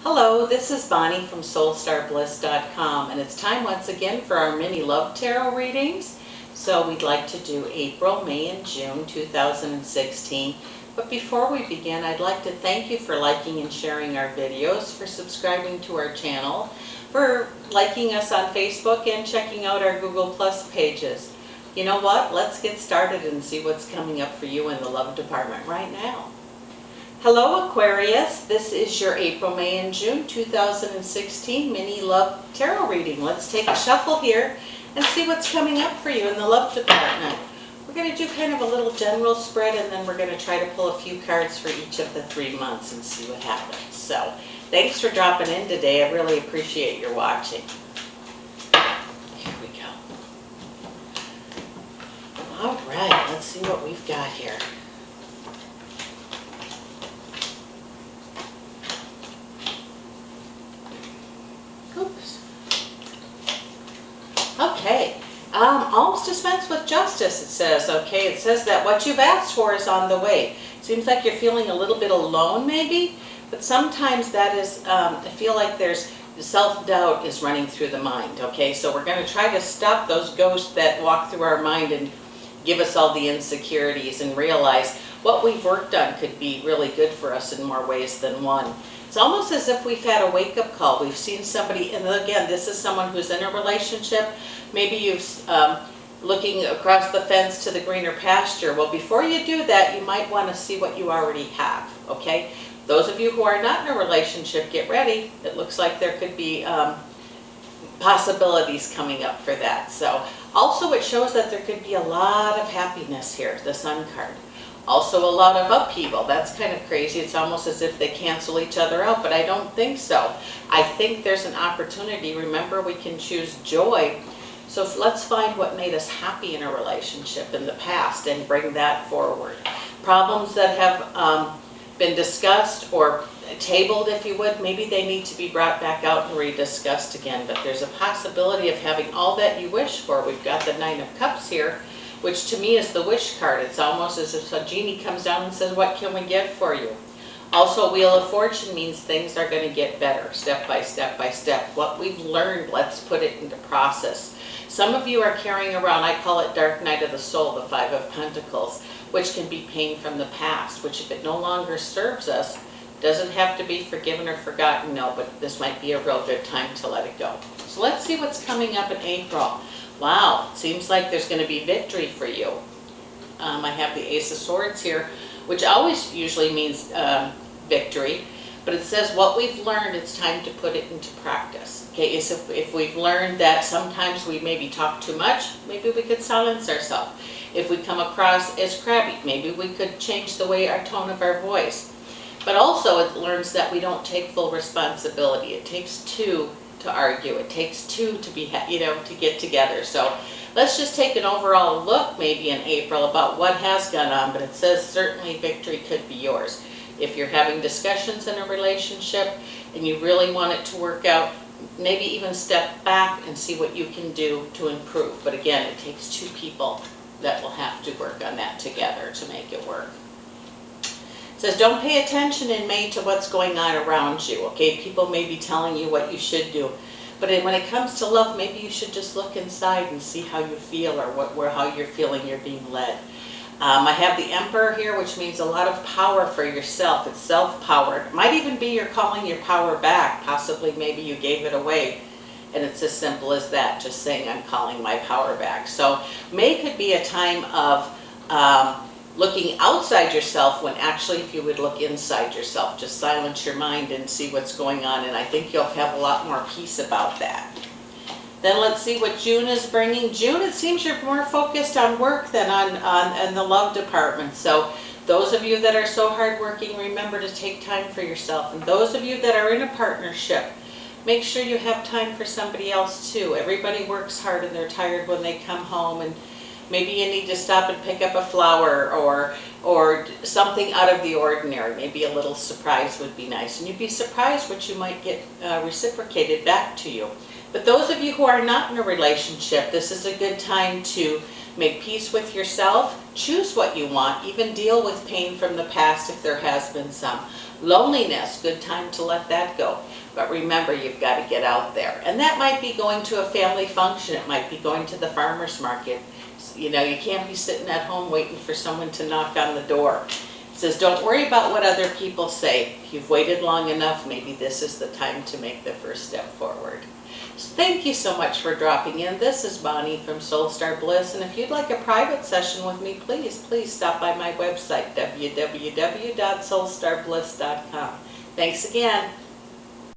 Hello, this is Bonnie from Soulstarbliss.com, and it's time once again for our mini love tarot readings. So we'd like to do April, May, and June 2016. But before we begin, I'd like to thank you for liking and sharing our videos, for subscribing to our channel, for liking us on Facebook, and checking out our Google Plus pages. You know what? Let's get started and see what's coming up for you in the love department right now. Hello Aquarius, this is your April, May, and June 2016 mini love tarot reading. Let's take a shuffle here and see what's coming up for you in the love department. We're going to do kind of a little general spread, and then we're going to try to pull a few cards for each of the 3 months and see what happens. So thanks for dropping in today. I really appreciate your watching. Here we go. All right, let's see what we've got here. Okay, almost dispense with justice, it says. Okay, it says that what you've asked for is on the way. Seems like you're feeling a little bit alone maybe, but sometimes that is, I feel like there's self-doubt is running through the mind. Okay, so we're going to try to stop those ghosts that walk through our mind and give us all the insecurities, and realize what we've worked on could be really good for us in more ways than one. It's almost as if we've had a wake-up call. We've seen somebody, and again, this is someone who's in a relationship. Maybe you've looking across the fence to the greener pasture. Well, before you do that, you might want to see what you already have, okay? Those of you who are not in a relationship, get ready. It looks like there could be possibilities coming up for that. So, also it shows that there could be a lot of happiness here, the Sun card. Also a lot of upheaval. That's kind of crazy. It's almost as if they cancel each other out, but I don't think so. I think there's an opportunity. Remember, we can choose joy. So let's find what made us happy in a relationship in the past and bring that forward. Problems that have been discussed or tabled, if you would, maybe they need to be brought back out and rediscussed again. But there's a possibility of having all that you wish for. We've got the 9 of Cups here, which to me is the wish card. It's almost as if a genie comes down and says, what can we get for you? Also, Wheel of Fortune means things are going to get better, step by step by step. What we've learned, let's put it into process. Some of you are carrying around, I call it Dark Night of the Soul, the 5 of Pentacles, which can be pain from the past, which if it no longer serves us, doesn't have to be forgiven or forgotten, no, but this might be a real good time to let it go. So let's see what's coming up in April. Wow, it seems like there's going to be victory for you. I have the Ace of Swords here, which always usually means victory, but it says what we've learned, it's time to put it into practice. Okay, so if we've learned that sometimes we maybe talk too much, maybe we could silence ourselves. If we come across as crabby, maybe we could change the way our tone of our voice. But also it learns that we don't take full responsibility. It takes 2 to argue. It takes 2 to be, to get together. So let's just take an overall look maybe in April about what has gone on, but it says certainly victory could be yours. If you're having discussions in a relationship and you really want it to work out, maybe even step back and see what you can do to improve. But again, it takes 2 people that will have to work on that together to make it work. It says don't pay attention in May to what's going on around you, okay? People may be telling you what you should do, but when it comes to love, maybe you should just look inside and see how you feel, or how you're feeling you're being led. I have the Emperor here, which means a lot of power for yourself. It's self-powered. It might even be you're calling your power back. Possibly maybe you gave it away, and it's as simple as that, just saying I'm calling my power back. So May could be a time of looking outside yourself, when actually if you would look inside yourself, just silence your mind and see what's going on, and I think you'll have a lot more peace about that. Then let's see what June is bringing. June, it seems you're more focused on work than on the love department. So those of you that are so hardworking, remember to take time for yourself. And those of you that are in a partnership, make sure you have time for somebody else too. Everybody works hard and they're tired when they come home, and maybe you need to stop and pick up a flower or something out of the ordinary. Maybe a little surprise would be nice. And you'd be surprised what you might get reciprocated back to you. But those of you who are not in a relationship, this is a good time to make peace with yourself, choose what you want, even deal with pain from the past if there has been some. Loneliness, good time to let that go. But remember, you've got to get out there. And that might be going to a family function. It might be going to the farmer's market. You know, you can't be sitting at home waiting for someone to knock on the door. It says, don't worry about what other people say. If you've waited long enough, maybe this is the time to make the first step forward. So thank you so much for dropping in. This is Bonnie from Soulstarbliss, and if you'd like a private session with me, please stop by my website, www.soulstarbliss.com. Thanks again.